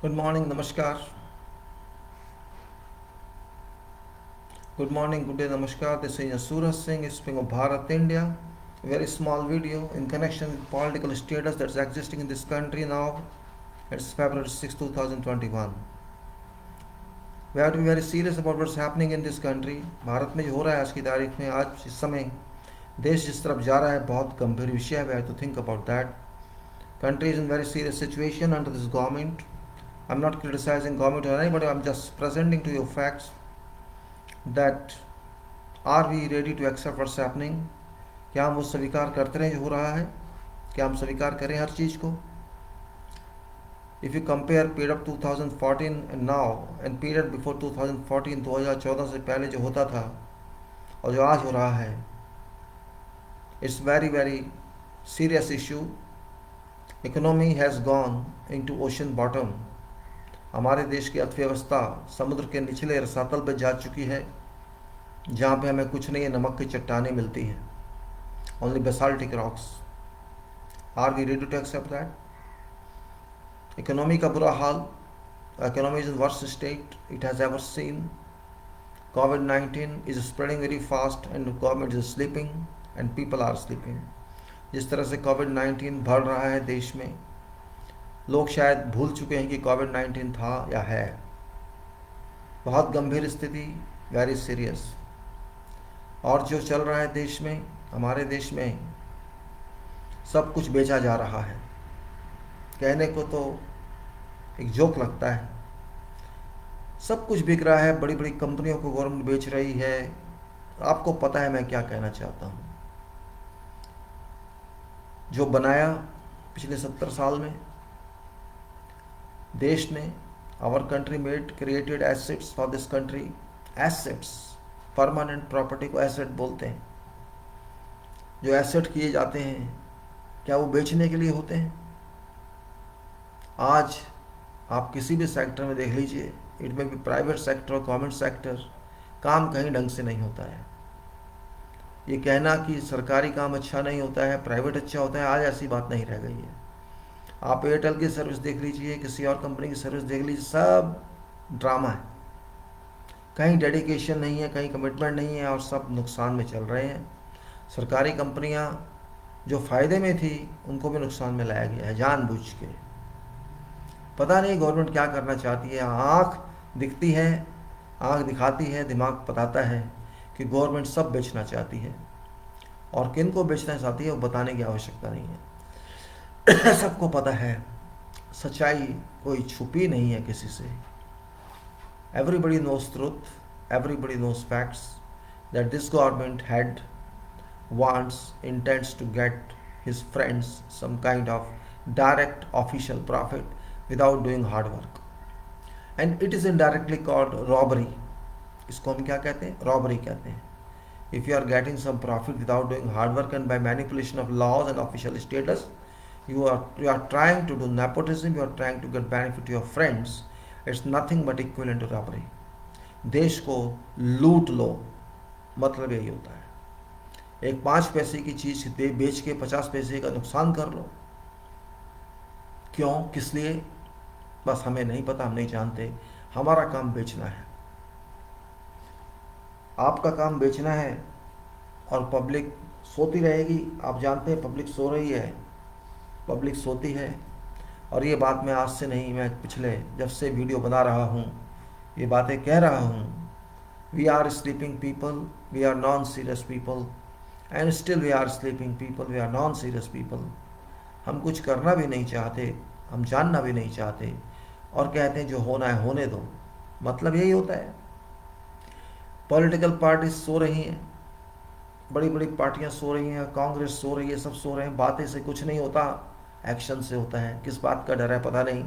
Good morning, Namaskar. Good morning, good day, Namaskar. This is Suraj Singh speaking of Bharat, India. A very small video in connection with political status that's existing in this country now. It's February 6, 2021. We have to be very serious about what's happening in this country. Bharat में जो हो रहा है आज की तारीख में, आज इस समय देश जिस तरफ जा रहा है, बहुत गंभीर विषय है. We have to think about that. Country is in very serious situation under this government. I'm not criticizing government or anybody. I'm just presenting to you facts that are we ready to accept what's happening. क्या हम वो स्वीकार करते रहे जो हो रहा है? क्या हम स्वीकार करें हर चीज़ को? If you compare period of 2014 and now and period before 2014, 2014 से पहले जो होता था और जो आज हो रहा है, it's very serious issue. Economy has gone into ocean bottom. हमारे देश की अर्थव्यवस्था समुद्र के निचले रसातल पर जा चुकी है, जहाँ पे हमें कुछ नहीं है, नमक की चट्टानें मिलती हैं, only basaltic rocks. Are we ready to accept that? Economy का बुरा हाल, economy is in worst state it has ever seen. COVID-19 is spreading very fast and government is sleeping and people are sleeping. जिस तरह से COVID-19 बढ़ रहा है देश में, लोग शायद भूल चुके हैं कि COVID-19 था या है. बहुत गंभीर स्थिति, वेरी सीरियस. और जो चल रहा है देश में, हमारे देश में सब कुछ बेचा जा रहा है. कहने को तो एक जोक लगता है, सब कुछ बिक रहा है, बड़ी बड़ी कंपनियों को गवर्नमेंट बेच रही है. आपको पता है मैं क्या कहना चाहता हूँ. जो बनाया पिछले 70 साल में देश ने, our country made created assets for this country. Assets, permanent property को एसेट बोलते हैं. जो एसेट किए जाते हैं, क्या वो बेचने के लिए होते हैं? आज आप किसी भी सेक्टर में देख लीजिए, इट में भी प्राइवेट सेक्टर और गवर्नमेंट सेक्टर, काम कहीं ढंग से नहीं होता है. ये कहना कि सरकारी काम अच्छा नहीं होता है, प्राइवेट अच्छा होता है, आज ऐसी बात नहीं रह गई है. आप एयरटेल की सर्विस देख लीजिए, किसी और कंपनी की सर्विस देख लीजिए, सब ड्रामा है. कहीं डेडिकेशन नहीं है, कहीं कमिटमेंट नहीं है और सब नुकसान में चल रहे हैं. सरकारी कंपनियां जो फ़ायदे में थी उनको भी नुकसान में लाया गया है जानबूझ के. पता नहीं गवर्नमेंट क्या करना चाहती है. आँख दिखती है, आँख दिखाती है, दिमाग बताता है कि गवर्नमेंट सब बेचना चाहती है, और किन को बेचना चाहती है वो बताने की आवश्यकता नहीं है. सबको पता है, सच्चाई कोई छुपी नहीं है किसी से. Everybody knows truth, everybody knows facts that this government had wants, intends to get his friends some kind of direct official profit without doing hard work. And it is indirectly called robbery. इसको हम क्या कहते हैं? Robbery कहते हैं. If you are getting some profit without doing hard work and by manipulation of laws and official status, you are trying to do nepotism, you are trying to get benefit to your friends. It's nothing but equivalent to robbery. देश को लूट लो, मतलब यही होता है. एक 5 पैसे की चीज़ बेच के 50 पैसे का नुकसान कर लो. क्यों, किस लिए? बस हमें नहीं पता, हम नहीं जानते. हमारा काम बेचना है, आपका काम बेचना है, और पब्लिक सोती रहेगी. आप जानते हैं पब्लिक सो रही है, पब्लिक सोती है. और ये बात मैं आज से नहीं, मैं पिछले जब से वीडियो बना रहा हूँ ये बातें कह रहा हूँ. We are sleeping people, we are non serious people, and still we are sleeping people, we are non serious people. हम कुछ करना भी नहीं चाहते, हम जानना भी नहीं चाहते, और कहते हैं जो होना है होने दो. मतलब यही होता है. पॉलिटिकल पार्टीज सो रही हैं, बड़ी बड़ी पार्टियां सो रही हैं, कांग्रेस सो रही है, सब सो रहे हैं. बातें से कुछ नहीं होता, एक्शन से होता है. किस बात का डर है पता नहीं.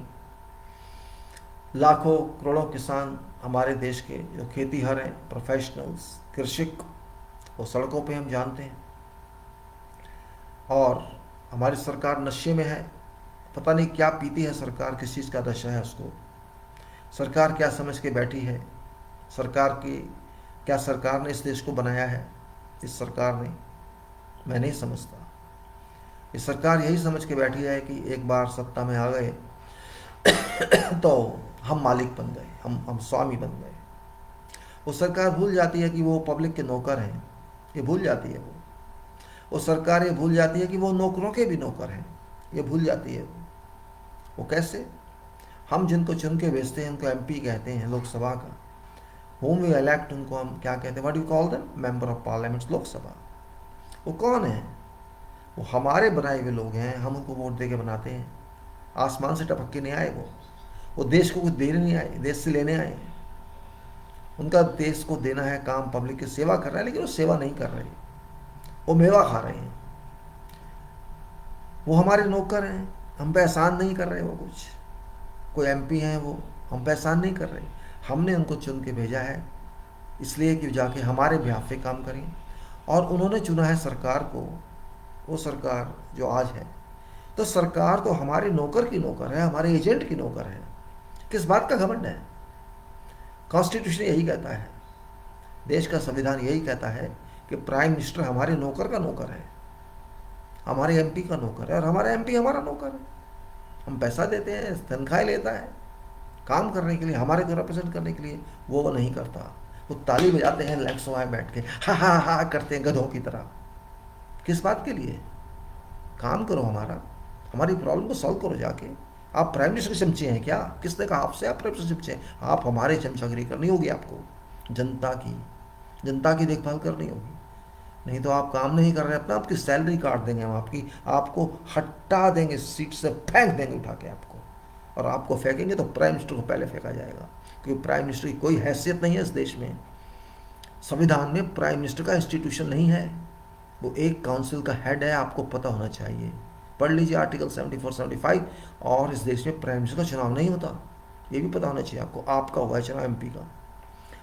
लाखों करोड़ों किसान हमारे देश के जो खेतीहर हैं, प्रोफेशनल्स, कृषक, वो सड़कों पे हम जानते हैं. और हमारी सरकार नशे में है. पता नहीं क्या पीती है सरकार, किस चीज़ का नशा है उसको. सरकार क्या समझ के बैठी है? सरकार की क्या, सरकार ने इस देश को बनाया है? इस सरकार ने, मैं नहीं समझता. इस सरकार यही समझ के बैठी है कि एक बार सत्ता में आ गए तो हम मालिक बन गए, हम स्वामी बन गए। वो सरकार भूल जाती है कि वो पब्लिक के नौकर हैं, ये भूल जाती है वो सरकार ये भूल जाती है कि वो नौकरों के भी नौकर हैं, ये भूल जाती है वो कैसे? हम जिनको चुन के भेजते हैं उनको एमपी कहते हैं, लोकसभा का। होम वी इलेक्ट, उनको हम क्या कहते हैं? What you call them? Member of parliament, Lok Sabha. वो कौन है? वो हमारे बनाए हुए लोग हैं, हम उनको वोट दे के बनाते हैं। आसमान से टपक के नहीं आए वो देश को कुछ देने नहीं आए, देश से लेने आए। उनका देश को देना है काम, पब्लिक की सेवा कर रहा है, लेकिन वो सेवा नहीं कर रहे, वो मेवा खा रहे हैं। वो हमारे नौकर हैं, हम पे एहसान नहीं कर रहे वो कुछ। कोई एमपी हैं वो हम पे एहसान नहीं कर रहे, हमने उनको चुन के भेजा है इसलिए कि जाके हमारे बिहाफ पे काम करें। और उन्होंने चुना है सरकार को, वो सरकार जो आज है। तो सरकार तो हमारे नौकर की नौकर है, हमारे एजेंट की नौकर है। किस बात का घमंड है? कॉन्स्टिट्यूशन यही कहता है, देश का संविधान यही कहता है कि प्राइम मिनिस्टर हमारे नौकर का नौकर है, हमारे एमपी का नौकर है, और हमारा एमपी हमारा नौकर है। हम पैसा देते हैं, तनख्वाह लेता है काम करने के लिए, हमारे को रिप्रेजेंट करने के लिए। वो नहीं करता, वो ताली बजाते हैं लैंडसों बैठ के, हा हा हा करते हैं गधों की तरह। किस बात के लिए? काम करो हमारा, हमारी प्रॉब्लम को सॉल्व करो जाके। आप प्राइम मिनिस्टर के चमचे हैं क्या? किसने कहा आपसे आप प्राइम मिनिस्टर चमचे हैं? आप हमारे चमचागिरी करनी होगी आपको, जनता की देखभाल करनी होगी। नहीं तो आप काम नहीं कर रहे अपना, आपकी सैलरी काट देंगे हम, आपको हटा देंगे, सीट से फेंक देंगे उठा के आपको। और आपको फेंकेंगे तो प्राइम मिनिस्टर को पहले फेंका जाएगा, क्योंकि प्राइम मिनिस्टर की कोई हैसियत नहीं है इस देश में। संविधान में प्राइम मिनिस्टर का इंस्टीट्यूशन नहीं है, वो एक काउंसिल का हेड है, आपको पता होना चाहिए। पढ़ लीजिए आर्टिकल 74, 75। और इस देश में प्राइम मिनिस्टर का चुनाव नहीं होता, ये भी पता होना चाहिए आपको। आपका हुआ है चुनाव एमपी का,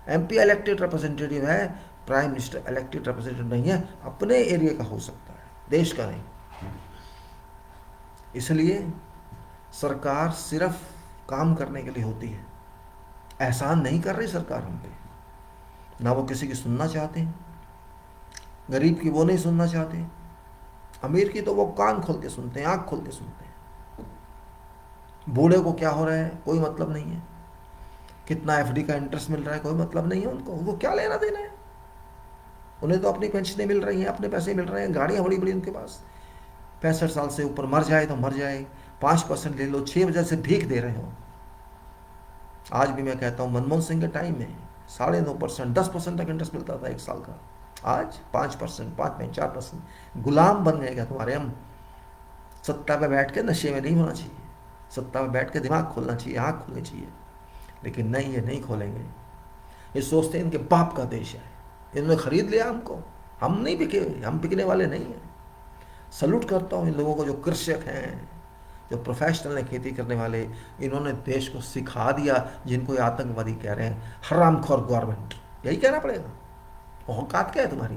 एमपी इलेक्टेड रिप्रेजेंटेटिव है, प्राइम मिनिस्टर इलेक्टेड रिप्रेजेंटेटिव नहीं है। अपने एरिया का हो सकता है, देश का नहीं। इसलिए सरकार सिर्फ काम करने के लिए होती है, एहसान नहीं कर रही सरकार हम पे। ना वो किसी की सुनना चाहते हैं, गरीब की वो नहीं सुनना चाहते, अमीर की तो वो कान खोल के सुनते हैं, आंख खोल के सुनते हैं। बूढ़े को क्या हो रहा है कोई मतलब नहीं है, कितना एफडी का इंटरेस्ट मिल रहा है कोई मतलब नहीं है उनको, वो क्या लेना देना है। उन्हें तो अपनी पेंशनें मिल रही हैं, अपने पैसे मिल रहे हैं, गाड़ियाँ बड़ी बड़ी उनके पास। 65 साल से ऊपर मर जाए तो मर जाए, 5% ले लो, 6 बजे से भीख दे रहे हो। आज भी मैं कहता हूँ मनमोहन सिंह के टाइम में 9.5%, 10% तक इंटरेस्ट मिलता था 1 साल का। आज 5%, 5.4%। गुलाम बन गए क्या तुम्हारे हम? सत्ता पे बैठ के नशे में नहीं होना चाहिए, सत्ता पे बैठ के दिमाग खोलना चाहिए, आँख खोलनी चाहिए। लेकिन नहीं, ये नहीं खोलेंगे। ये सोचते हैं इनके बाप का देश है, इन्होंने खरीद लिया हमको, हम नहीं बिके, हम बिकने वाले नहीं हैं। सल्यूट करता हूँ इन लोगों को जो कृषक हैं, जो प्रोफेशनल हैं खेती करने वाले। इन्होंने देश को सिखा दिया जिनको ये आतंकवादी कह रहे हैं, हरामखोर गवर्नमेंट, यही कहना पड़ेगा। औकात क्या है तुम्हारी?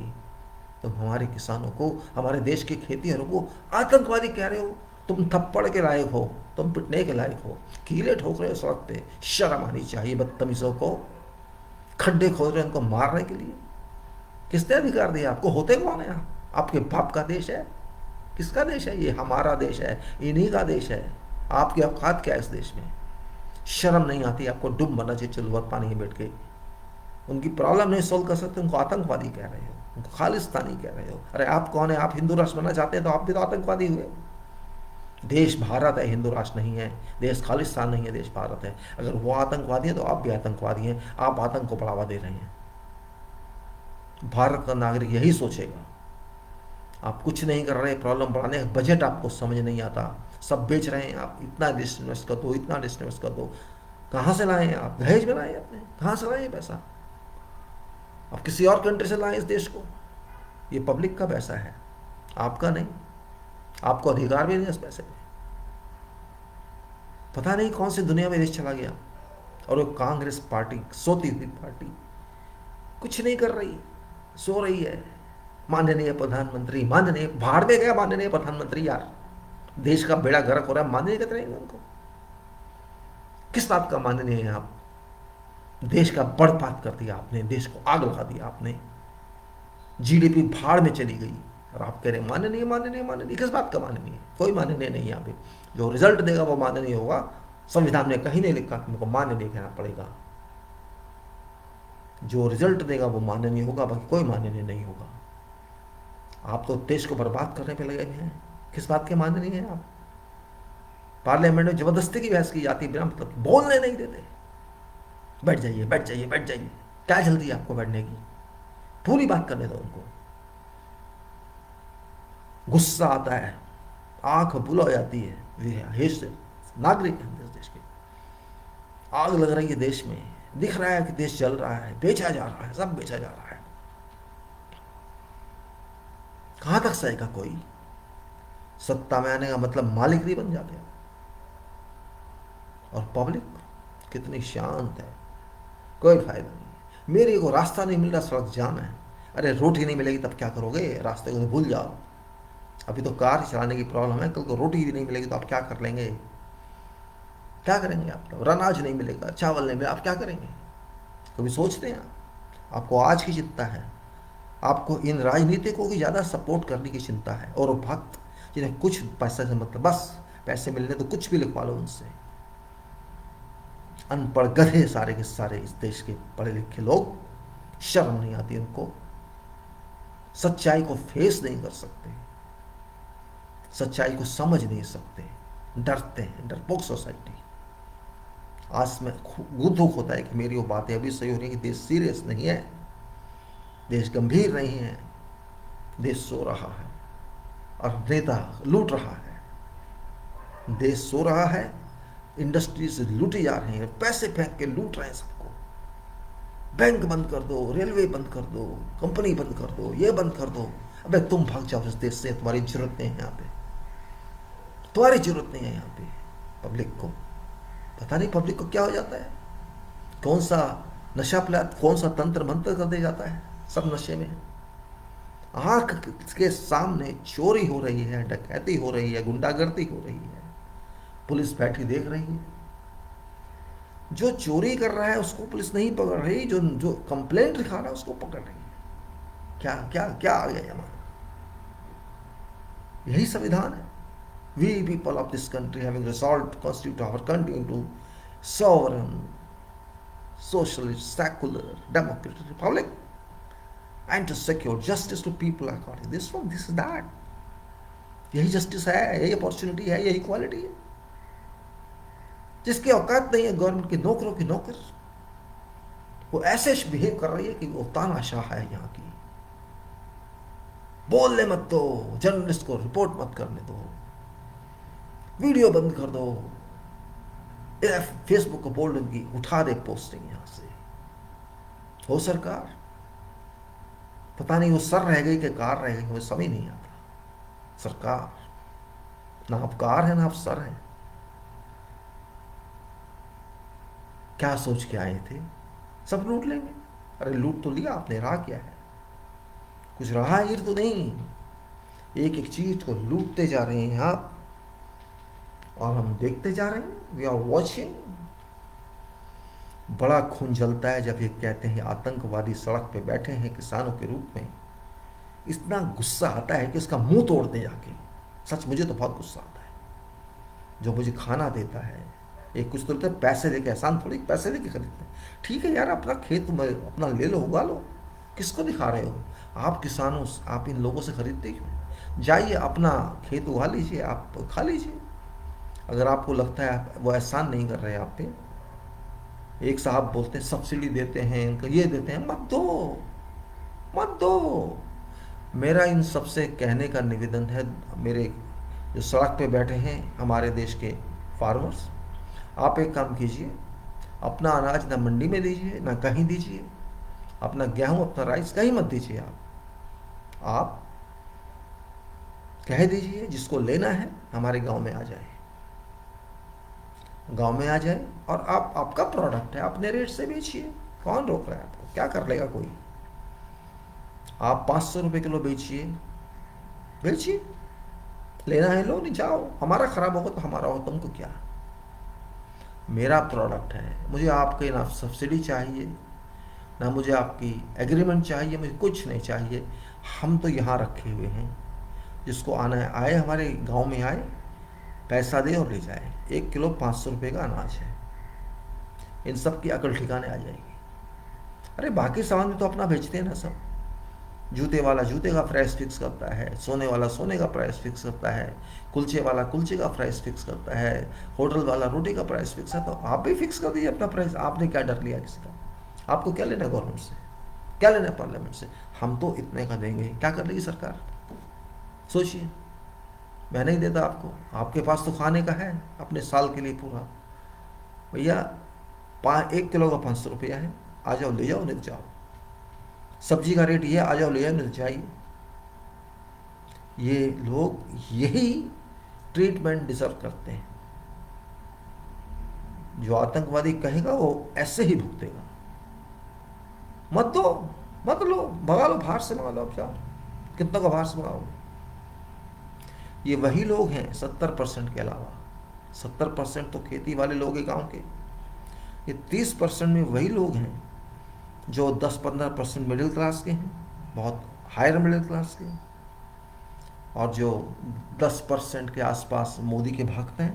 तुम हमारे किसानों को, हमारे देश के खेतीहरों को आतंकवादी कह रहे हो। तुम थप्पड़ के लायक हो, तुम पिटने के लायक हो, कीले ठोक रहे हो सड़क पे, शर्म आनी चाहिए बदतमीजों को। खड्डे खोद रहे हैं उनको मारने के लिए, किसने अधिकार दिया आपको? होते कौन है आप? आपके बाप का देश है? किसका देश है ये? हमारा देश है, इन्हीं का देश है। आपकी औकात क्या है इस देश में? शर्म नहीं आती आपको? डूब मरना चाहिए चिल्लुवत पानी में बैठ के। उनकी प्रॉब्लम नहीं सोल्व कर सकते, उनको आतंकवादी कह रहे हो, उनको खालिस्तानी कह रहे हो। अरे आप कौन है? आप हिंदू राष्ट्र बनना चाहते हैं तो आप भी तो आतंकवादी हुए। देश भारत है, हिंदू राष्ट्र नहीं है। देश खालिस्तान नहीं है, देश भारत है। अगर वो आतंकवादी है तो आप भी आतंकवादी हैं, आप आतंक को बढ़ावा दे रहे हैं। भारत का नागरिक यही सोचेगा। आप कुछ नहीं कर रहे, प्रॉब्लम बढ़ाने का बजट आपको समझ नहीं आता, सब बेच रहे हैं आप। इतना डिस्इन्वेस्ट कर दो, इतना डिस्इन्वेस्ट कर दो। कहाँ से लाए हैं आप? दहेज में लाए अपने? कहाँ से लाए हैं पैसा? आप किसी और कंट्री से लाए इस देश को? ये पब्लिक का पैसा है, आपका नहीं। आपको अधिकार भी नहीं इस पैसे पे। पता नहीं कौन सी दुनिया में देश चला गया। और वो कांग्रेस पार्टी, सोती हुई पार्टी, कुछ नहीं कर रही, सो रही है। माननीय प्रधानमंत्री, माननीय, भाड़ में गया माननीय प्रधानमंत्री। यार देश का बेड़ा गर्क हो रहा है, माननीय कहते रहेंगे उनको? किस बात का माननीय है आप? देश का बर्बाद कर दिया आपने, देश को आग लगा दिया आपने, जीडीपी भाड़ में चली गई। और आप कह रहे हैं माननीय, माननीय, माननीय। किस बात का माननीय? कोई माननीय नहीं। यहाँ पे जो रिजल्ट देगा वो माननीय होगा। संविधान ने कहीं नहीं लिखा कि मुझको मान्य नहीं कहना पड़ेगा। जो रिजल्ट देगा वो माननीय होगा, बाकी कोई माननीय नहीं होगा। आप तो देश को बर्बाद करने पे लगे हुए हैं, किस बात के माननीय हैं आप? पार्लियामेंट में जबरदस्ती की बहस की जाती है, बिना मतलब बोलने नहीं देते। बैठ जाइए, बैठ जाइए, बैठ जाइए। क्या जल्दी है आपको बैठने की? पूरी बात करने दो उनको। गुस्सा आता है, आंख बुला हो जाती है। नागरिक हैं देश के, आग लग रही है देश में, दिख रहा है कि देश जल रहा है, बेचा जा रहा है, सब बेचा जा रहा है। कहां तक सहेगा कोई? सत्ता में आने का मतलब मालिक नहीं बन जाते। और पब्लिक कितनी शांत है, कोई फायदा नहीं। मेरे को रास्ता नहीं मिल रहा, सड़क जाम है। अरे रोटी नहीं मिलेगी तब क्या करोगे? रास्ते को तो भूल जाओ। अभी तो कार चलाने की प्रॉब्लम है, कल को रोटी भी नहीं मिलेगी तो आप क्या कर लेंगे? क्या करेंगे आप? तो अनाज नहीं मिलेगा, चावल नहीं मिलेगा, आप क्या करेंगे? कभी सोचते हैं आपको आज की चिंता है? आपको इन राजनीतिकों की ज़्यादा सपोर्ट करने की चिंता है, और वो भक्त जिन्हें कुछ पैसे से मतलब, बस पैसे मिलने तो कुछ भी लिखवा लो उनसे। अनपढ़ गधे सारे के सारे इस देश के पढ़े लिखे लोग, शर्म नहीं आती उनको? सच्चाई को फेस नहीं कर सकते, सच्चाई को समझ नहीं सकते, डरते हैं, डरपोक सोसाइटी। आज में दुख होता है कि मेरी वो बातें अभी सही हो रही है कि देश सीरियस नहीं है, देश गंभीर नहीं है, देश सो रहा है और नेता लूट रहा है। देश सो रहा है, इंडस्ट्री से लूटी जा रही है, पैसे फेंक के लूट रहे हैं सबको। बैंक बंद कर दो, रेलवे बंद कर दो, कंपनी बंद कर दो, ये बंद कर दो। अबे तुम भाग जाओ इस देश से, तुम्हारी जरूरत नहीं है यहाँ पे, तुम्हारी जरूरत नहीं है यहाँ पे। पब्लिक को पता नहीं, पब्लिक को क्या हो जाता है, कौन सा नशा पिला, कौन सा तंत्र मंत्र कर दिया जाता है, सब नशे में है। आंख के सामने चोरी हो रही है, डकैती हो रही है, गुंडागर्दी हो रही है, पुलिस बैठी देख रही है। जो चोरी कर रहा है उसको पुलिस नहीं पकड़ रही, जो जो कंप्लेंट लिखा रहा है उसको पकड़ रही है। क्या क्या क्या आ गया हमारा? यही संविधान है। We people of this country having resolved to constitute our country into sovereign, socialist, secular, democratic republic, and to secure justice to people according this one, this is that. यही जस्टिस है, यही अपॉर्चुनिटी है, यही equality है। जिसकी औकात नहीं है गवर्नमेंट के नौकरों की नौकर, वो ऐसे बिहेव कर रही है कि वो तानाशाह है यहाँ की। बोलने मत दो, जर्नलिस्ट को रिपोर्ट मत करने दो, वीडियो बंद कर दो, फेसबुक को बोल की उठा दे पोस्टिंग यहां से। हो सरकार, पता नहीं वो सर रह गई कि कार रह गई, मुझे समझ नहीं आता। सरकार ना आप कार है ना आप सर हैं। क्या सोच के आए थे? सब लूट लेंगे। अरे लूट तो लिया आपने, रहा क्या है? कुछ रहा ही तो नहीं। एक एक चीज को लूटते जा रहे हैं आप, और हम देखते जा रहे हैं। We are watching. बड़ा खून जलता है जब ये कहते हैं आतंकवादी सड़क पे बैठे हैं किसानों के रूप में। इतना गुस्सा आता है कि उसका मुंह तोड़ दे जाके। सच, मुझे तो बहुत गुस्सा आता है। जो मुझे खाना देता है, एक कुछ तो बोलते हैं पैसे देके, एहसान थोड़ी पैसे देके खरीदते हैं। ठीक है यार, अपना खेत अपना ले लो, उगा लो, किसको दिखा रहे हो? आप किसानों, आप इन लोगों से खरीदते क्यों? जाइए अपना खेत उगा लीजिए, आप खा लीजिए। अगर आपको लगता है वो एहसान नहीं कर रहे आप पे, एक साहब बोलते हैं सब्सिडी देते हैं, इनका ये देते हैं, मत दो, मत दो। मेरा इन सबसे कहने का निवेदन है, मेरे जो सड़क पे बैठे हैं हमारे देश के फार्मर्स, आप एक काम कीजिए, अपना अनाज ना मंडी में दीजिए ना कहीं दीजिए, अपना गेहूं अपना राइस कहीं मत दीजिए। आप कह दीजिए जिसको लेना है हमारे गांव में आ जाए, गांव में आ जाए, और आप, आपका प्रोडक्ट है, अपने रेट से बेचिए। कौन रोक रहा है आपको? क्या कर लेगा कोई? आप 500 रुपये किलो बेचिए, बेचिए, लेना है लो, नहीं जाओ। हमारा खराब होगा तो हमारा हो, तुमको क्या? मेरा प्रोडक्ट है, मुझे आपके ना सब्सिडी चाहिए ना मुझे आपकी एग्रीमेंट चाहिए, मुझे कुछ नहीं चाहिए। हम तो यहाँ रखे हुए हैं, जिसको आना है आए, हमारे गांव में आए, पैसा दे और ले जाए। 1 किलो 500 रुपये का अनाज है। इन सब की अकल ठिकाने आ जाएगी। अरे बाकी सामान भी तो अपना बेचते हैं ना सब। जूते वाला जूते का प्राइस फिक्स करता है, सोने वाला सोने का प्राइस फिक्स करता है, कुलचे वाला कुलचे का प्राइस फिक्स करता है, होटल वाला रोटी का प्राइस फिक्स करता है। तो आप भी फिक्स कर दीजिए अपना प्राइस। आपने क्या डर लिया किसी का? आपको क्या लेना गवर्नमेंट से, क्या लेना पार्लियामेंट से? हम तो इतने का देंगे, क्या कर लेगी सरकार? सोचिए। मैं नहीं देता आपको, आपके पास तो खाने का है अपने साल के लिए पूरा। भैया 1 किलो का 500 रुपया है, आ जाओ ले जाओ, नहीं जाओ। सब्जी का रेट ये, आ जाओ ले जाओ, नहीं जाइए। ये लोग यही ट्रीटमेंट डिजर्व करते हैं। जो आतंकवादी कहेगा वो ऐसे ही भुगतेगा। मत दो, मत लो, भगा लो, बाहर से मंगा लो। अब जाओ, कितना का बाहर से मंगाओ? ये वही लोग हैं 70% के अलावा। 70% तो खेती वाले लोग हैं गांव के। ये 30% में वही लोग हैं जो 10-15% मिडिल क्लास के हैं, बहुत हायर मिडिल क्लास के, और जो 10% के आसपास मोदी के भक्त हैं।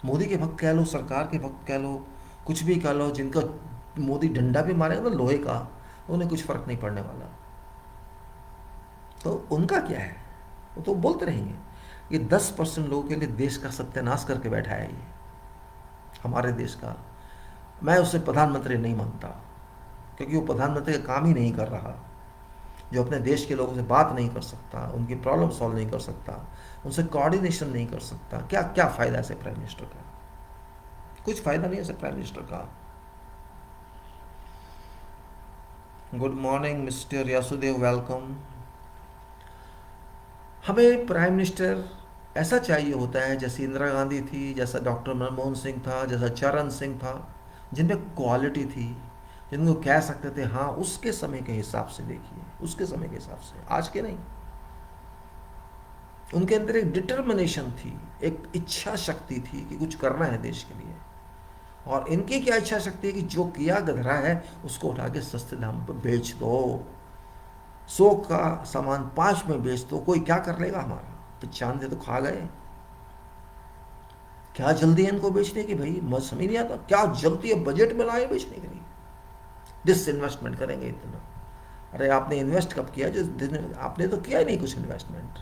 मोदी के भक्त कह लो, सरकार के भक्त कह लो, कुछ भी कह लो, जिनका मोदी डंडा भी मारेगा तो लोहे का, उन्हें कुछ फर्क नहीं पड़ने वाला। तो उनका क्या है? वो तो बोलते रहेंगे। ये 10% लोगों के लिए देश का सत्यानाश करके बैठा है ये, हमारे देश का। मैं उसे प्रधानमंत्री नहीं मानता, क्योंकि वो प्रधानमंत्री का काम ही नहीं कर रहा। जो अपने देश के लोगों से बात नहीं कर सकता, उनकी प्रॉब्लम सॉल्व नहीं कर सकता, उनसे कोऑर्डिनेशन नहीं कर सकता, क्या क्या फ़ायदा ऐसे प्राइम मिनिस्टर का? कुछ फ़ायदा नहीं है ऐसे प्राइम मिनिस्टर का। Good morning mister Yasudev, welcome. हमें प्राइम मिनिस्टर ऐसा चाहिए होता है जैसे इंदिरा गांधी थी, जैसा डॉक्टर मनमोहन सिंह था, जैसा चरण सिंह था, जिनमें क्वालिटी थी, जिनको कह सकते थे हाँ उसके समय के हिसाब से देखिए, उसके समय के हिसाब से, आज के नहीं। उनके अंदर एक डिटर्मिनेशन थी, एक इच्छा शक्ति थी कि कुछ करना है देश के लिए। और इनकी क्या इच्छा शक्ति है कि जो किया गधरा है उसको उठा के सस्ते दाम पर बेच दो। 100 का सामान 5 में बेच दो, कोई क्या कर लेगा हमारा? 95 तो खा गए। क्या जल्दी है इनको बेचने की भाई? मुझे समझ नहीं आता क्या जल्दी है बजट बनाए बेचने के लिए। डिस इन्वेस्टमेंट करेंगे इतना। अरे आपने इन्वेस्ट कब किया? जिस दिन आपने तो किया ही नहीं कुछ इन्वेस्टमेंट।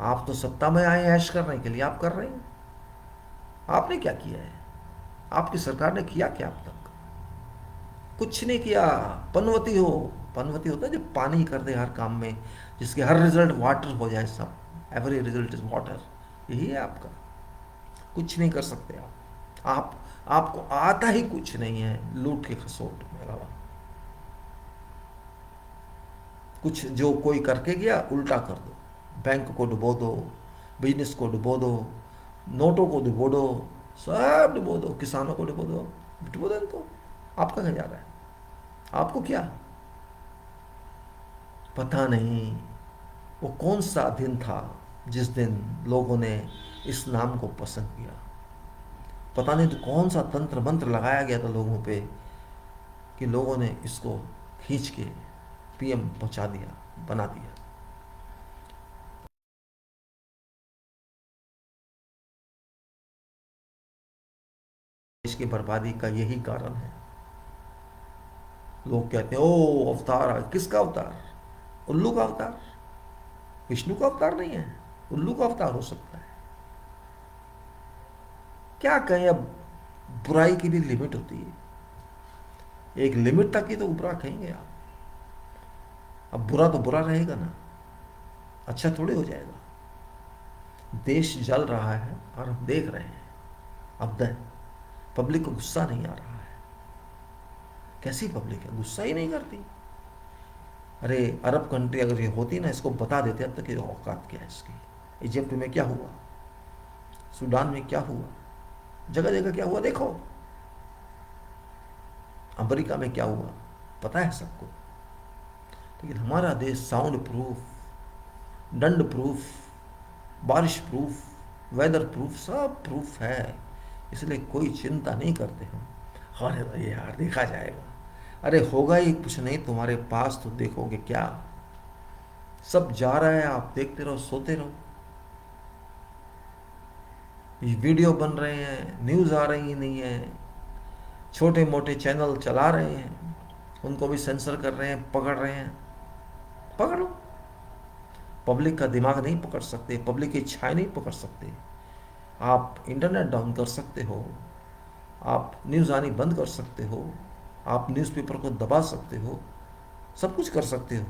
आप तो सत्ता में आए ऐश करने के लिए, आप कर रहे हैं। आपने क्या किया है? आपकी सरकार ने किया क्या अब तक? कुछ नहीं किया। पनवती हो, पनवती होता है जब पानी कर दे हर काम में, जिसके हर रिजल्ट वाटर हो जाए, सब एवरी रिजल्ट इज वाटर। यही है आपका। कुछ नहीं कर सकते आप आपको आता ही कुछ नहीं है लूट के खसोट में अलावा। कुछ जो कोई करके गया उल्टा कर दो, बैंक को डुबो दो, बिजनेस को डुबो दो, नोटों को डुबो दो, सब डुबो दो, किसानों को डुबो दो इनको। आपका क्या जा रहा है? आपको क्या पता नहीं वो कौन सा दिन था जिस दिन लोगों ने इस नाम को पसंद किया? पता नहीं तो कौन सा तंत्र मंत्र लगाया गया था लोगों पे कि लोगों ने इसको खींच के पीएम पहुंचा दिया, बना दिया। देश की बर्बादी का यही कारण है। लोग कहते हैं ओ अवतार, किसका अवतार? उल्लू का अवतार। विष्णु का अवतार नहीं है, उल्लू का अवतार हो सकता है। क्या कहें अब, बुराई की भी लिमिट होती है। एक लिमिट तक ही तो बुरा कहेंगे आप। अब बुरा तो बुरा रहेगा ना, अच्छा थोड़े हो जाएगा। देश जल रहा है और हम देख रहे हैं। अब पब्लिक को गुस्सा नहीं आ रहा है। कैसी पब्लिक है, गुस्सा ही नहीं करती। अरे अरब कंट्री अगर ये होती ना, इसको बता देते अब तक ये औकात क्या है इसकी। इजिप्ट में क्या हुआ, सूडान में क्या हुआ, जगह जगह क्या हुआ देखो। अमेरिका में क्या हुआ पता है सबको। लेकिन हमारा देश साउंड प्रूफ, दंड प्रूफ, बारिश प्रूफ, वेदर प्रूफ, सब प्रूफ है। इसलिए कोई चिंता नहीं करते हम। अरे भाई यार देखा जाएगा। अरे होगा ही कुछ नहीं तुम्हारे पास तो देखोगे क्या। सब जा रहा है, आप देखते रहो, सोते रहो। ये वीडियो बन रहे हैं, न्यूज़ आ रही नहीं है, छोटे मोटे चैनल चला रहे हैं, उनको भी सेंसर कर रहे हैं, पकड़ रहे हैं। पकड़ लो। पब्लिक का दिमाग नहीं पकड़ सकते, पब्लिक की इच्छाएं नहीं पकड़ सकते। आप इंटरनेट डाउन कर सकते हो, आप न्यूज़ आनी बंद कर सकते हो, आप न्यूज़पेपर को दबा सकते हो, सब कुछ कर सकते हो,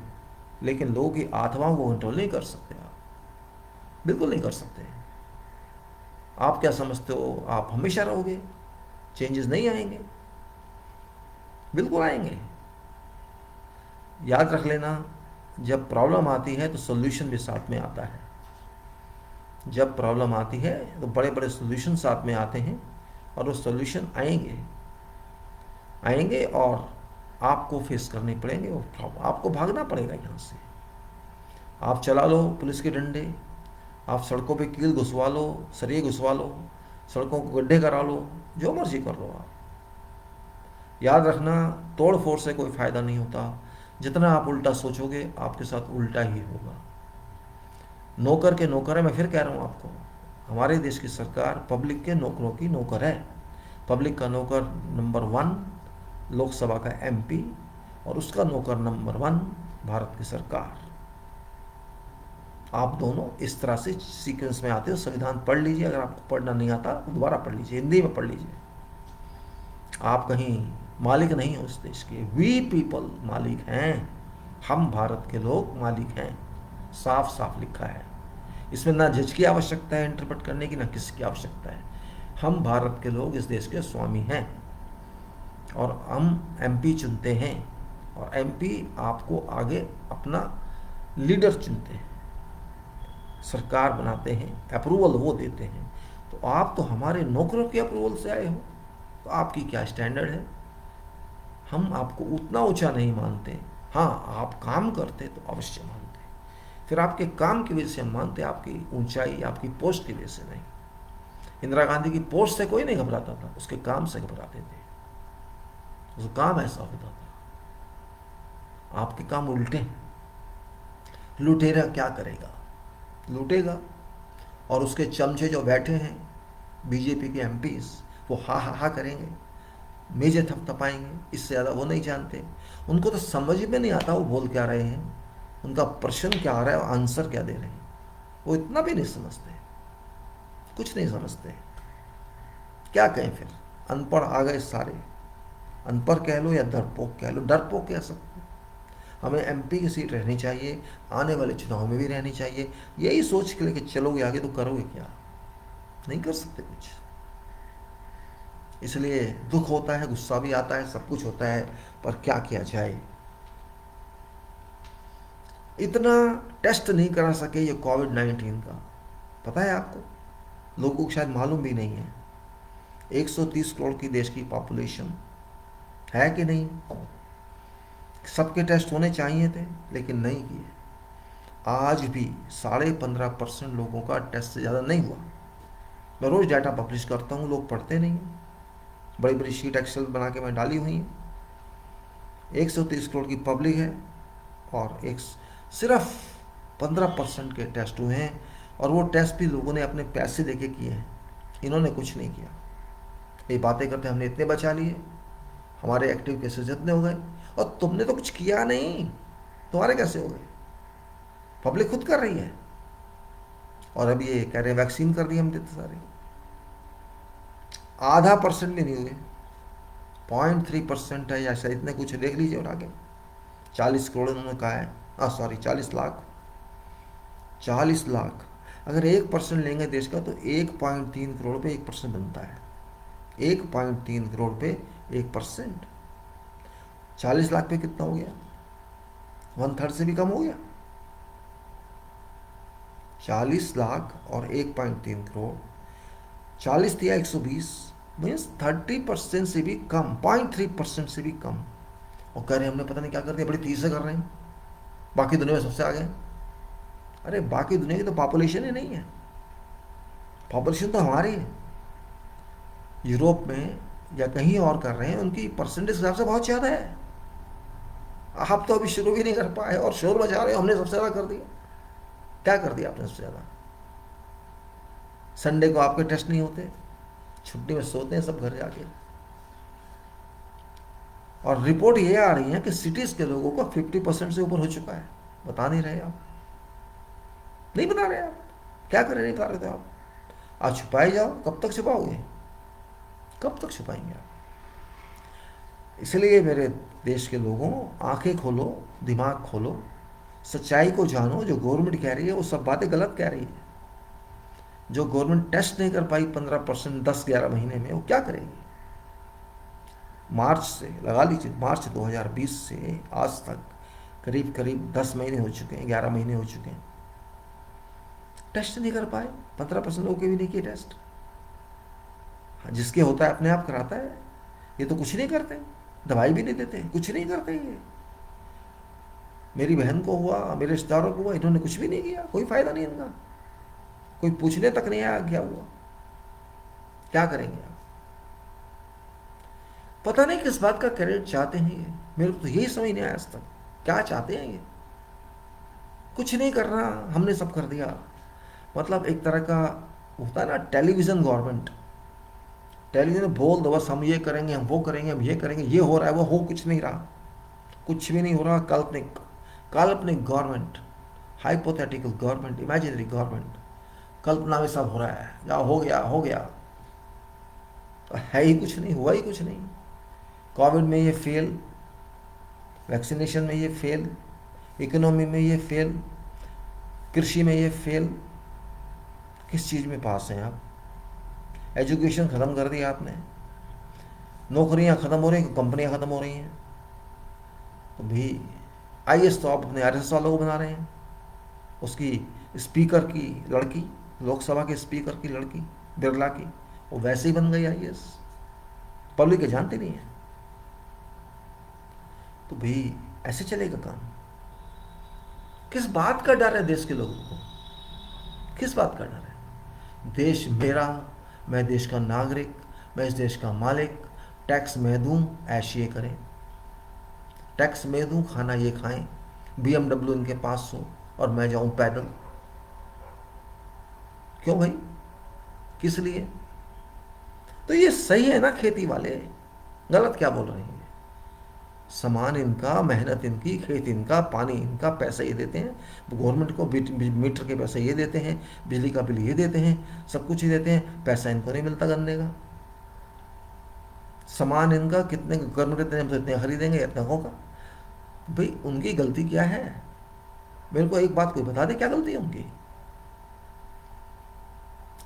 लेकिन लोगों की आत्माओं को कंट्रोल नहीं कर सकते। आप बिल्कुल नहीं कर सकते। आप क्या समझते हो आप हमेशा रहोगे, चेंजेस नहीं आएंगे? बिल्कुल आएंगे। याद रख लेना, जब प्रॉब्लम आती है तो सॉल्यूशन भी साथ में आता है। जब प्रॉब्लम आती है तो बड़े बड़े सॉल्यूशन साथ में आते हैं, और वो सॉल्यूशन आएंगे आएंगे और आपको फेस करने पड़ेंगे, वो प्रॉब्लम आपको भागना पड़ेगा यहाँ से। आप चला लो पुलिस के डंडे, आप सड़कों पे कील घुसवा लो, सरिये घुसवा लो, सड़कों को गड्ढे करा लो, जो मर्जी कर लो। आप याद रखना, तोड़ फोड़ से कोई फ़ायदा नहीं होता। जितना आप उल्टा सोचोगे आपके साथ उल्टा ही होगा। नौकर के नौकर है, मैं फिर कह रहा हूँ आपको, हमारे देश की सरकार पब्लिक के नौकरों की नौकर है। पब्लिक का नौकर नंबर 1 लोकसभा का MP, और उसका नौकर नंबर 1 भारत की सरकार। आप दोनों इस तरह से सीक्वेंस में आते हो। संविधान पढ़ लीजिए, अगर आपको पढ़ना नहीं आता तो दोबारा पढ़ लीजिए, हिंदी में पढ़ लीजिए। आप कहीं मालिक नहीं हो इस देश के, वी पीपल मालिक हैं, हम भारत के लोग मालिक हैं। साफ साफ लिखा है, इसमें ना जज की आवश्यकता है इंटरप्रेट करने की, ना किसी की आवश्यकता है। हम भारत के लोग इस देश के स्वामी हैं, और हम MP चुनते हैं, और MP आपको आगे अपना लीडर चुनते हैं, सरकार बनाते हैं, अप्रूवल वो देते हैं। तो आप तो हमारे नौकरों के अप्रूवल से आए हो, तो आपकी क्या स्टैंडर्ड है? हम आपको उतना ऊंचा नहीं मानते। हाँ, आप काम करते तो अवश्य मानते, फिर आपके काम की वजह से हम मानते, आपकी ऊंचाई आपकी पोस्ट की वजह से नहीं। इंदिरा गांधी की पोस्ट से कोई नहीं घबराता था, उसके काम से घबराते थे। उसका काम ऐसा होता था। आपके काम उल्टे हैं। लुटेरा क्या करेगा? लूटेगा, और उसके चमचे जो बैठे हैं बीजेपी के MPs, वो हा हा हा करेंगे, मेजें थपथपाएंगे, इससे ज़्यादा वो नहीं जानते। उनको तो समझ में नहीं आता वो बोल क्या रहे हैं, उनका प्रश्न क्या आ रहा है और आंसर क्या दे रहे हैं, वो इतना भी नहीं समझते, कुछ नहीं समझते। क्या कहें फिर? अनपढ़ आ गए सारे। अनपढ़ कह लो या डरपोक कह लो, डरपोक कह सकते। हमें MP की सीट रहनी चाहिए, आने वाले चुनाव में भी रहनी चाहिए। यही सोच के लेके चलोगे आगे तो करोगे क्या? नहीं कर सकते कुछ। इसलिए दुख होता है, गुस्सा भी आता है, सब कुछ होता है, पर क्या किया जाए। इतना टेस्ट नहीं करा सके ये कोविड-19 का, पता है आपको? लोगों को शायद मालूम भी नहीं है। 130 करोड़ की देश की पॉपुलेशन है कि नहीं? सबके टेस्ट होने चाहिए थे, लेकिन नहीं किए। आज भी 15.5% लोगों का टेस्ट से ज़्यादा नहीं हुआ। मैं रोज़ डाटा पब्लिश करता हूँ, लोग पढ़ते नहीं हैं। बड़ी बड़ी शीट एक्सेल बना के मैं डाली हुई है। 130 करोड़ की पब्लिक है, और एक सिर्फ 15% के टेस्ट हुए हैं, और वो टेस्ट भी लोगों ने अपने पैसे देके किए हैं। इन्होंने कुछ नहीं किया। ये बातें करते हमने इतने बचा लिए, हमारे एक्टिव केसेस इतने हो गए, और तुमने तो कुछ किया नहीं, तुम्हारे कैसे हो गए? पब्लिक खुद कर रही है। और अब ये कह रहे हैं वैक्सीन कर दी हमने तो सारे, 0.5% भी नहीं हुए। 0.3% है या शायद इतने कुछ, देख लीजिए। और आगे 40 करोड़ उन्होंने कहा है, सॉरी 40 लाख। 40 लाख अगर 1% लेंगे देश का, तो 1.3 करोड़ पे 1% बनता है। 1.3 करोड़ पे 1%, 40 लाख पे कितना हो गया? 1/3 से भी कम हो गया। 40 लाख और 1.3 करोड़, 40 दिया 120, मीन्स 30% से भी कम, 0.3% से भी कम। और कह रहे हैं हमने पता नहीं क्या कर दिया, बड़ी तेजी से कर रहे हैं, बाकी दुनिया में सबसे आगे। अरे बाकी दुनिया की तो पॉपुलेशन ही नहीं है, पॉपुलेशन तो हमारी है। यूरोप में या कहीं और कर रहे हैं, उनकी परसेंटेज हिसाब से बहुत ज़्यादा है। आप तो अभी शुरू भी नहीं कर पाए और शोर मचा रहे हो हमने सबसे ज़्यादा कर दिया। क्या कर दिया आपने सबसे ज़्यादा? संडे को आपके टेस्ट नहीं होते, छुट्टी में सोते हैं सब घर जाके। और रिपोर्ट ये आ रही है कि सिटीज के लोगों को 50% से ऊपर हो चुका है। बता नहीं रहे आप, नहीं बता रहे आप, क्या करें, नहीं बता रहे थे आप। आज छुपाए जाओ, कब तक छुपाओगे, कब तक छुपाएंगे आप। इसलिए मेरे देश के लोगों, आंखें खोलो, दिमाग खोलो, सच्चाई को जानो। जो गवर्नमेंट कह रही है वो सब बातें गलत कह रही है। जो गवर्नमेंट टेस्ट नहीं कर पाई 15%, 10-11 महीने में, वो क्या करेगी। मार्च से लगा लीजिए, मार्च 2020 से आज तक करीब करीब 10 महीने हो चुके हैं, 11 महीने हो चुके हैं, टेस्ट नहीं कर पाए। 15% लोगों के भी नहीं किए टेस्ट। हाँ, जिसके होता है अपने आप कराता है। ये तो कुछ नहीं करते, दवाई भी नहीं देते, कुछ नहीं करते ये। मेरी बहन को हुआ, मेरे रिश्तेदारों को हुआ, इन्होंने कुछ भी नहीं किया, कोई फायदा नहीं इनका, कोई पूछने तक नहीं आया क्या हुआ। क्या करेंगे आप। पता नहीं किस बात का क्रेडिट चाहते हैं ये, मेरे को तो यही समझ नहीं आया आज तक, क्या चाहते हैं ये। कुछ नहीं करना, हमने सब कर दिया। मतलब एक तरह का होता है ना, टेलीविजन गवर्नमेंट। टेलीविजन बोल दो बस, हम ये करेंगे, हम वो करेंगे, हम ये करेंगे, ये हो रहा है, वो हो कुछ नहीं रहा, कुछ भी नहीं हो रहा। काल्पनिक, काल्पनिक government, hypothetical government, imaginary government, कल्पना में सब हो रहा है, या हो गया हो गया, तो है ही कुछ नहीं, हुआ ही कुछ नहीं। कोविड में ये फेल, वैक्सीनेशन में ये फेल, इकोनॉमी में ये फेल, कृषि में ये फेल। किस चीज़ में पास हैं आप। एजुकेशन ख़त्म कर दिया आपने, नौकरियां ख़त्म हो रही हैं, कंपनियां ख़त्म हो रही हैं। तो भी आईएएस तो आप अपने आरएसएस वालों को बना रहे हैं। उसकी स्पीकर की लड़की, लोकसभा के स्पीकर की लड़की बिरला की, वो वैसे ही बन गई आईएएस। पब्लिक जानती नहीं है। तो भाई ऐसे चलेगा काम। किस बात का डर है देश के लोगों को, किस बात का डर है। देश मेरा, मैं देश का नागरिक, मैं इस देश का मालिक, टैक्स मैं दूं, ऐश ये करें, टैक्स मैं दूं, खाना ये खाएं, BMW इनके पास हो और मैं जाऊं पैदल। क्यों भाई, किस लिए। तो ये सही है ना, खेती वाले गलत क्या बोल रहे हैं। सामान इनका, मेहनत इनकी, खेत इनका, पानी इनका, पैसे ये देते हैं गवर्नमेंट को, मीटर के पैसे ये देते हैं, बिजली का बिल ये देते हैं, सब कुछ ही देते हैं, पैसा इनको नहीं मिलता गन्ने का। सामान इनका, कितने गवर्नमेंट इतने, हम तो इतने खरीदेंगे, इतना होगा। भाई उनकी गलती क्या है, मेरे को एक बात कोई बता दे, क्या गलती है उनकी।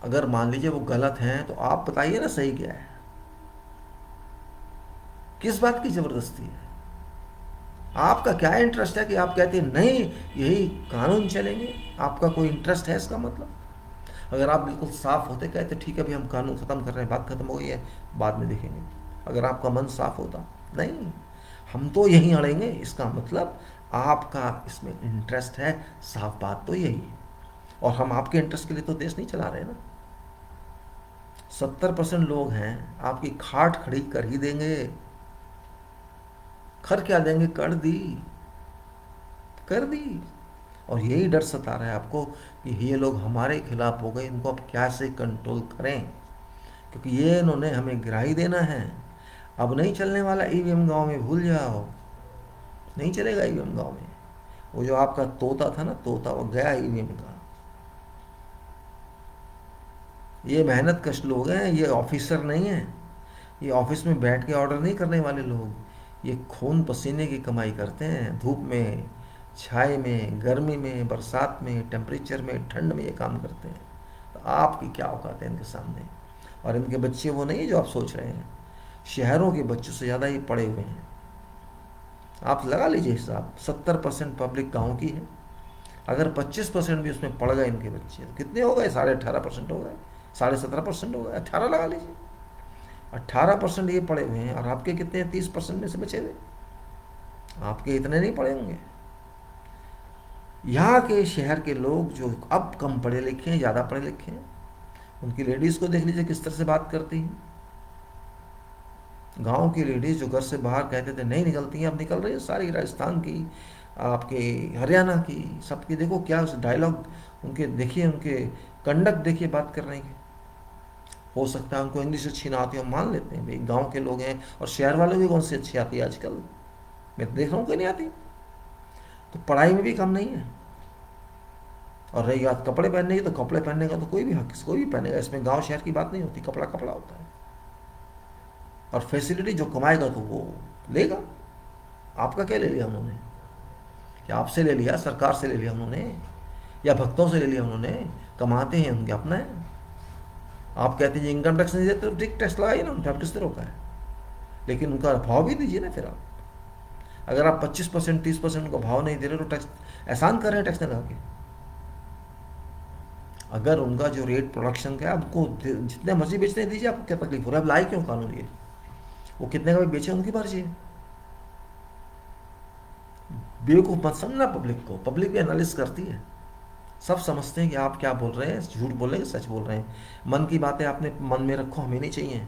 अगर मान लीजिए वो गलत हैं तो आप बताइए ना सही क्या है। किस बात की जबरदस्ती है। आपका क्या इंटरेस्ट है कि आप कहते हैं नहीं यही कानून चलेंगे, आपका कोई इंटरेस्ट है इसका मतलब। अगर आप बिल्कुल साफ होते, कहते ठीक है भाई हम कानून ख़त्म कर रहे हैं, बात ख़त्म हो गई है, बाद में देखेंगे, अगर आपका मन साफ होता। नहीं, हम तो यहीं अड़ेंगे, इसका मतलब आपका इसमें इंटरेस्ट है, साफ बात तो यही है। और हम आपके इंटरेस्ट के लिए तो देश नहीं चला रहे ना। 70% लोग हैं आपकी खाट खड़ी कर ही देंगे। कर क्या देंगे, कर दी, कर दी। और यही डर सता रहा है आपको कि ये लोग हमारे खिलाफ हो गए, इनको अब कैसे कंट्रोल करें, क्योंकि ये इन्होंने हमें गिरा ही देना है। अब नहीं चलने वाला ईवीएम गांव में, भूल जाओ, नहीं चलेगा ईवीएम गांव में। वो जो आपका तोता था ना, तोता, वो गया ईवीएम का। ये मेहनत कश लोग हैं, ये ऑफिसर नहीं हैं, ये ऑफिस में बैठ के ऑर्डर नहीं करने वाले लोग। ये खून पसीने की कमाई करते हैं, धूप में, छाए में, गर्मी में, बरसात में, टेम्परेचर में, ठंड में ये काम करते हैं। तो आपकी क्या औकात है इनके सामने। और इनके बच्चे वो नहीं है जो आप सोच रहे हैं, शहरों के बच्चों से ज़्यादा ही पढ़े हुए हैं। आप लगा लीजिए हिसाब, 70% पब्लिक गाँव की है। अगर 25% भी उसमें पड़ गए इनके बच्चे, तो कितने हो गए, 18.5% हो गए, 17.5% हो गए, 18 लगा लीजिए। 18% ये पढ़े हुए हैं, और आपके कितने हैं, 30% में से बचे हुए। आपके इतने नहीं पढ़े होंगे। यहाँ के शहर के लोग जो अब कम पढ़े लिखे हैं, ज़्यादा पढ़े लिखे हैं, उनकी लेडीज़ को देख लीजिए किस तरह से बात करती हैं। गांव की लेडीज़ जो घर से बाहर कहते थे नहीं निकलती हैं, अब निकल रही है। सारी राजस्थान की, आपके हरियाणा की, सबकी देखो क्या उस डायलॉग उनके देखिए, उनके कंडक्ट देखिए बात करने के। हो सकता है उनको इंग्लिश अच्छी ना आती हो, हम मान लेते हैं भाई गांव के लोग हैं, और शहर वालों की कौन सी अच्छी आती है आजकल, मैं तो देख रहा हूँ कोई नहीं आती। तो पढ़ाई में भी कम नहीं है। और रही बात कपड़े पहनने की, तो कपड़े पहनने का तो कोई भी हक, कोई भी पहनेगा, इसमें गांव शहर की बात नहीं होती, कपड़ा कपड़ा होता है। और फैसिलिटी जो कमाएगा तो वो लेगा। आपका क्या ले लिया उन्होंने? क्या आपसे ले लिया, सरकार से ले लिया उन्होंने, या भक्तों से ले लिया उन्होंने? कमाते हैं उनके, अपना है। आप कहते हैं इनकम टैक्स नहीं देते तो डिक टैक्स लगाइए ना, उन्होंने किसने रोका है? लेकिन उनका भाव भी दीजिए ना फिर आप। अगर आप 25% 30% उनका भाव नहीं दे रहे तो टैक्स एहसान कर रहे हैं टैक्स लगा के। अगर उनका जो रेट प्रोडक्शन का है, आपको जितने मर्जी बेचने दीजिए, आपको क्या तकलीफ हो रहा है? लाए क्यों कानून ये? वो कितने का भी बेचे, उनकी मर्जी है। बेवकूफ़ मत समझना पब्लिक को, पब्लिक भी एनालिस करती है। सब समझते हैं कि आप क्या बोल रहे हैं, झूठ बोल रहे हैं, सच बोल रहे हैं। मन की बातें आपने मन में रखो, हमें नहीं चाहिए।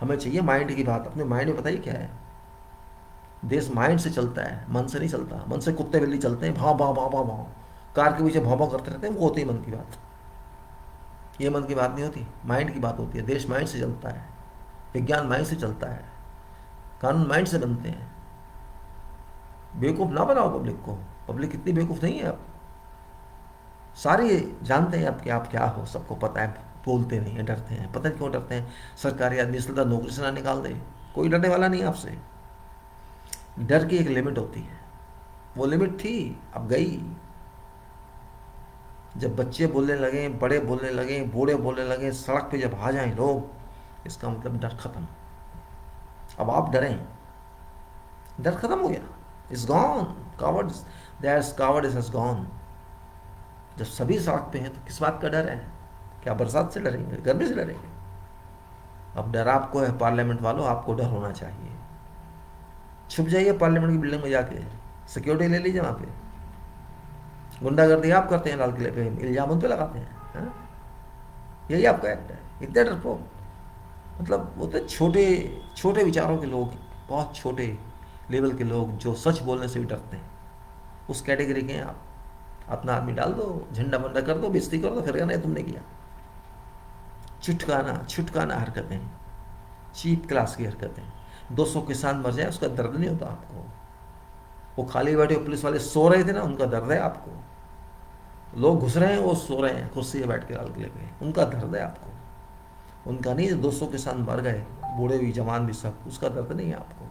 हमें चाहिए माइंड की बात। अपने माइंड में बताइए क्या है। देश माइंड से चलता है, मन से नहीं चलता। मन से कुत्ते बिल्ली चलते हैं, भाव भाव भाव भाव भाव, कार के पीछे भाव भाव करते रहते हैं, वो होती है मन की बात। ये मन की बात नहीं होती, माइंड की बात होती है। देश माइंड से चलता है, विज्ञान माइंड से चलता है, कानून माइंड से बनते हैं। बेवकूफ़ ना बनाओ पब्लिक को। पब्लिक इतनी बेवकूफ़ नहीं है। अब सारे जानते हैं अब कि आप क्या हो, सबको पता है। बोलते नहीं है, डरते हैं। पता नहीं क्यों डरते हैं। सरकारी आदमी इसलिए नौकरी से ना निकाल दे, कोई डरने वाला नहीं है आपसे। डर की एक लिमिट होती है, वो लिमिट थी, अब गई। जब बच्चे बोलने लगे, बड़े बोलने लगे, बूढ़े बोलने लगे, सड़क पे जब आ जाएं लोग, इसका मतलब डर खत्म। अब आप डरें, डर खत्म हो गया। Is gone, coward, that's coward is gone. जब सभी सड़क पे हैं तो किस बात का डर है? क्या बरसात से डरेंगे, गर्मी से डरेंगे? अब डर आपको है पार्लियामेंट वालों, आपको डर होना चाहिए। छुप जाइए पार्लियामेंट की बिल्डिंग में जाके, सिक्योरिटी ले लीजिए वहाँ पे। गुंडागर्दी आप करते हैं लाल किले पे, इल्जाम उन पे लगाते हैं, हाँ? यही आपका एक्ट है। इतने डरपोक, मतलब वो तो छोटे छोटे विचारों के लोग, बहुत छोटे लेवल के लोग जो सच बोलने से भी डरते हैं, उस कैटेगरी के हैं आप। अपना आदमी डाल दो, झंडा बंडा कर दो, बेइज्जती कर दो, फिर कहना है तुमने किया। छुटकाना छुटकाना हरकतें, चीप क्लास की हरकतें। 200 किसान मर जाए उसका दर्द नहीं होता आपको। वो खाली बैठे पुलिस वाले सो रहे थे ना, उनका दर्द है आपको। लोग घुस रहे हैं, वो सो रहे हैं कुर्सी पे बैठ के लाल किले पे, उनका दर्द है आपको। उनका नहीं, 200 किसान मर गए, बूढ़े भी जवान भी सब, उसका दर्द नहीं है आपको।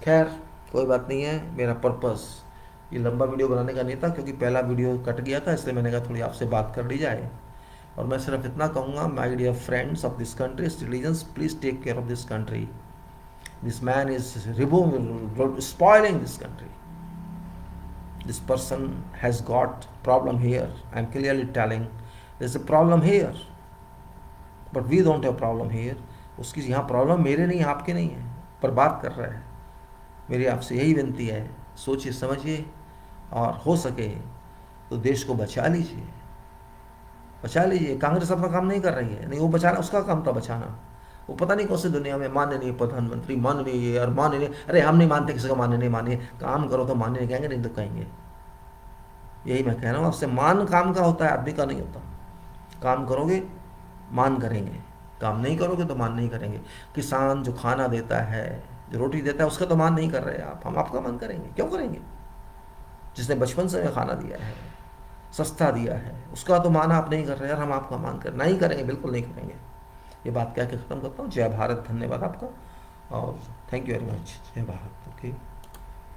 खैर कोई बात नहीं है। मेरा पर्पस ये लंबा वीडियो बनाने का नहीं था, क्योंकि पहला वीडियो कट गया था, इसलिए मैंने कहा थोड़ी आपसे बात कर ली जाए। और मैं सिर्फ इतना कहूँगा, my dear friends of this country, citizens, please take care of this country. This man is spoiling this country. This person has got problem here. I am clearly telling there is a problem here, but we don't have problem here. उसकी यहाँ problem मेरे नहीं, आपके नहीं है, पर बात कर रहा है। मेरी आपसे यही विनती है, सोचिए समझिए, और हो सके तो देश को बचा लीजिए, बचा लीजिए। कांग्रेस अपना काम नहीं कर रही है, नहीं, वो बचाना उसका काम था, बचाना। वो पता नहीं कौन सी दुनिया में माननीय प्रधानमंत्री, माननीय और माननीय, अरे हम नहीं मानते किसी का माननीय, मानिए काम करो तो माननीय कहेंगे, नहीं तो कहेंगे। यही मैं कह रहा हूँ आपसे, मान काम का होता है, आदमी का नहीं होता। काम करोगे मान करेंगे, काम नहीं करोगे तो मान नहीं करेंगे। किसान जो खाना देता है, जो रोटी देता है, उसका तो मान नहीं कर रहे आप, हम आपका मान करेंगे, क्यों करेंगे? जिसने बचपन से हमें खाना दिया है, सस्ता दिया है, उसका तो मान आप नहीं कर रहे, यार हम आपका मान कर नहीं करेंगे, बिल्कुल नहीं करेंगे। ये बात कह के ख़त्म करता हूँ। जय भारत, धन्यवाद आपका, और थैंक यू वेरी मच। जय भारत। ओके।